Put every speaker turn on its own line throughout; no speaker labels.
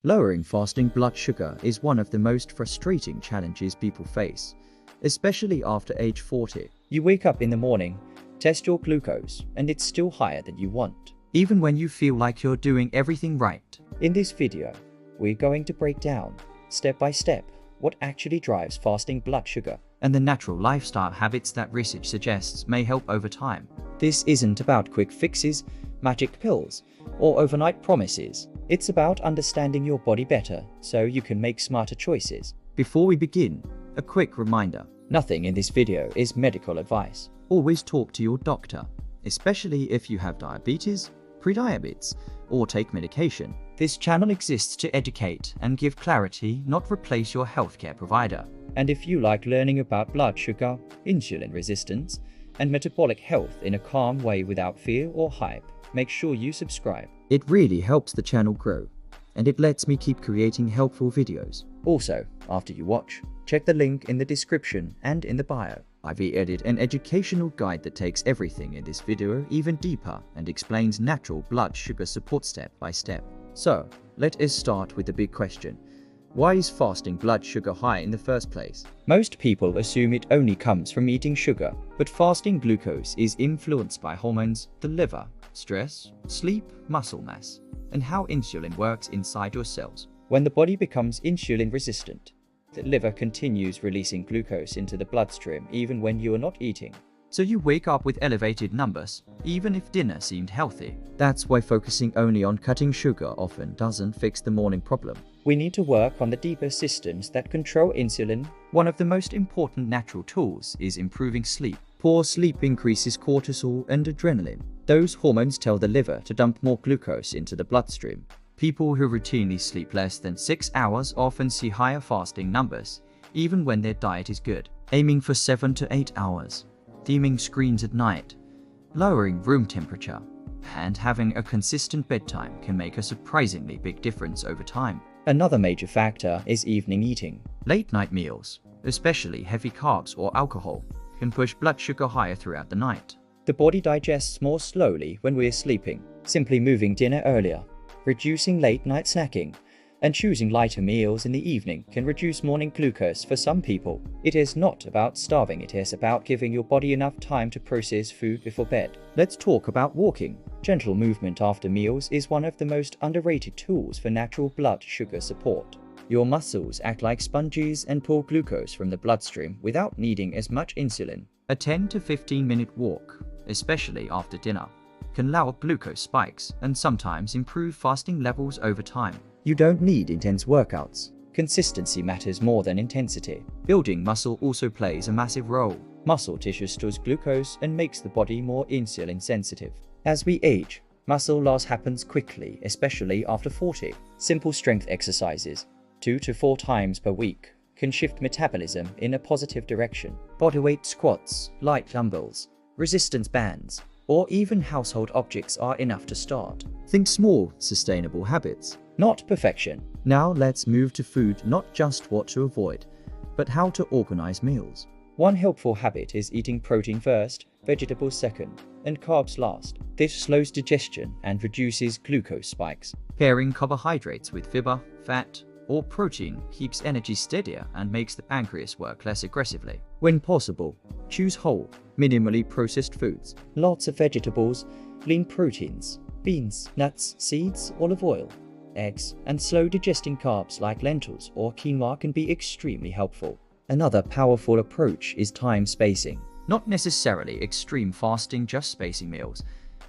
Lowering fasting blood sugar is one of the most frustrating challenges people face, especially after age 40.
You wake up in the morning, test your glucose, and it's still higher than you want,
even when you feel like you're doing everything right.
In this video, we're going to break down, step by step, what actually drives fasting blood sugar,
and the natural lifestyle habits that research suggests may help over time.
This isn't about quick fixes, magic pills, or overnight promises. It's about understanding your body better so you can make smarter choices.
Before we begin, a quick reminder.
Nothing in this video is medical advice.
Always talk to your doctor, especially if you have diabetes, prediabetes, or take medication. This channel exists to educate and give clarity, not replace your healthcare provider.
And if you like learning about blood sugar, insulin resistance, and metabolic health in a calm way without fear or hype, make sure you subscribe.
It really helps the channel grow, and it lets me keep creating helpful videos.
Also, after you watch, check the link in the description and in the bio.
I've edited an educational guide that takes everything in this video even deeper and explains natural blood sugar support step by step. So, let us start with the big question. Why is fasting blood sugar high in the first place?
Most people assume it only comes from eating sugar, but fasting glucose is influenced by hormones, the liver, stress, sleep, muscle mass, and how insulin works inside your cells. When the body becomes insulin resistant, the liver continues releasing glucose into the bloodstream even when you are not eating.
So you wake up with elevated numbers, even if dinner seemed healthy. That's why focusing only on cutting sugar often doesn't fix the morning problem.
We need to work on the deeper systems that control insulin.
One of the most important natural tools is improving sleep. Poor sleep increases cortisol and adrenaline. Those hormones tell the liver to dump more glucose into the bloodstream. People who routinely sleep less than 6 hours often see higher fasting numbers, even when their diet is good. Aiming for 7 to 8 hours, dimming screens at night, lowering room temperature, and having a consistent bedtime can make a surprisingly big difference over time.
Another major factor is evening eating.
Late night meals, especially heavy carbs or alcohol, can push blood sugar higher throughout the night.
The body digests more slowly when we're sleeping. Simply moving dinner earlier, reducing late night snacking, and choosing lighter meals in the evening can reduce morning glucose for some people. It is not about starving, it is about giving your body enough time to process food before bed. Let's talk about walking. Gentle movement after meals is one of the most underrated tools for natural blood sugar support. Your muscles act like sponges and pull glucose from the bloodstream without needing as much insulin.
A 10 to 15-minute walk, especially after dinner, can lower glucose spikes and sometimes improve fasting levels over time.
You don't need intense workouts. Consistency matters more than intensity.
Building muscle also plays a massive role.
Muscle tissue stores glucose and makes the body more insulin sensitive. As we age, muscle loss happens quickly, especially after 40. Simple strength exercises, 2 to 4 times per week, can shift metabolism in a positive direction. Bodyweight squats, light dumbbells, resistance bands, or even household objects are enough to start.
Think small, sustainable habits,
not perfection.
Now let's move to food, not just what to avoid, but how to organize meals.
One helpful habit is eating protein first, vegetables second, and carbs last. This slows digestion and reduces glucose spikes.
Pairing carbohydrates with fiber, fat, or protein keeps energy steadier and makes the pancreas work less aggressively.
When possible, choose whole, minimally processed foods. Lots of vegetables, lean proteins, beans, nuts, seeds, olive oil, eggs, and slow-digesting carbs like lentils or quinoa can be extremely helpful. Another powerful approach is time spacing.
Not necessarily extreme fasting, just spacing meals,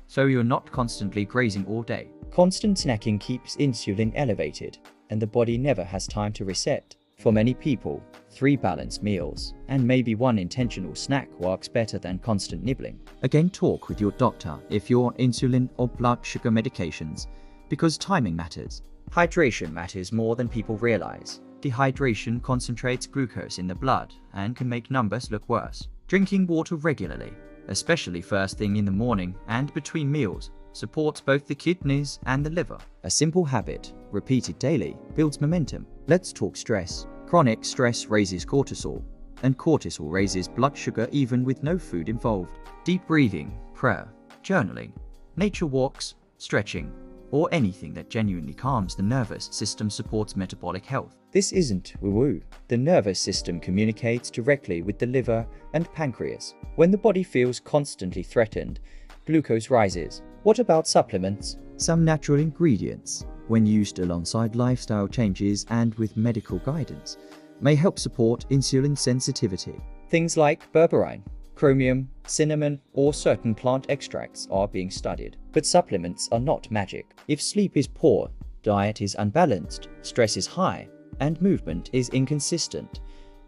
so you're not constantly grazing all day.
Constant snacking keeps insulin elevated, and the body never has time to reset. For many people, 3 balanced meals and maybe 1 intentional snack works better than constant nibbling.
Again, talk with your doctor if you're on insulin or blood sugar medications, because timing matters.
Hydration matters more than people realize.
Dehydration concentrates glucose in the blood and can make numbers look worse. Drinking water regularly, especially first thing in the morning and between meals, supports both the kidneys and the liver.
A simple habit, repeated daily, builds momentum.
Let's talk stress. Chronic stress raises cortisol, and cortisol raises blood sugar even with no food involved. Deep breathing, prayer, journaling, nature walks, stretching, or anything that genuinely calms the nervous system supports metabolic health.
This isn't woo-woo. The nervous system communicates directly with the liver and pancreas. When the body feels constantly threatened, glucose rises. What about supplements?
Some natural ingredients, when used alongside lifestyle changes and with medical guidance, may help support insulin sensitivity.
Things like berberine, chromium, cinnamon, or certain plant extracts are being studied. But supplements are not magic. If sleep is poor, diet is unbalanced, stress is high, and movement is inconsistent,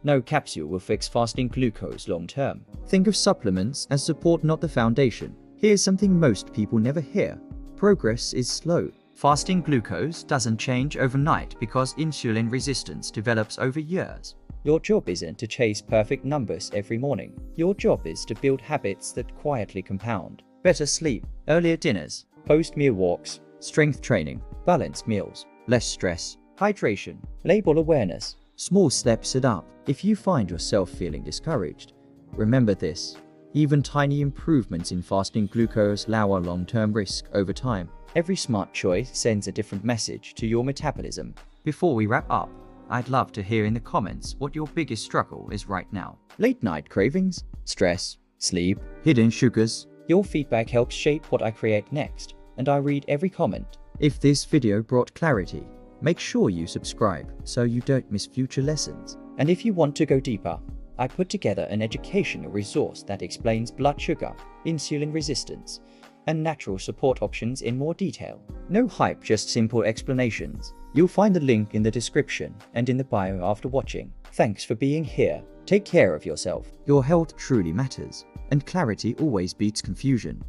no capsule will fix fasting glucose long term.
Think of supplements as support, not the foundation. Here's something most people never hear. Progress is slow. Fasting glucose doesn't change overnight because insulin resistance develops over years.
Your job isn't to chase perfect numbers every morning. Your job is to build habits that quietly compound.
Better sleep, earlier dinners,
Post-meal walks,
strength training,
balanced meals,
less stress,
hydration, label awareness.
small steps add up. If you find yourself feeling discouraged, remember this. Even tiny improvements in fasting glucose lower long-term risk over time.
Every smart choice sends a different message to your metabolism.
Before we wrap up, I'd love to hear in the comments what your biggest struggle is right now.
Late night cravings, stress, sleep.
Hidden sugars.
Your feedback helps shape what I create next, and I read every comment.
If this video brought clarity, make sure you subscribe so you don't miss future lessons.
And if you want to go deeper, I put together an educational resource that explains blood sugar, insulin resistance, and natural support options in more detail. No hype, just simple explanations. You'll find the link in the description and in the bio after watching. Thanks for being here. Take care of yourself.
Your health truly matters, and clarity always beats confusion.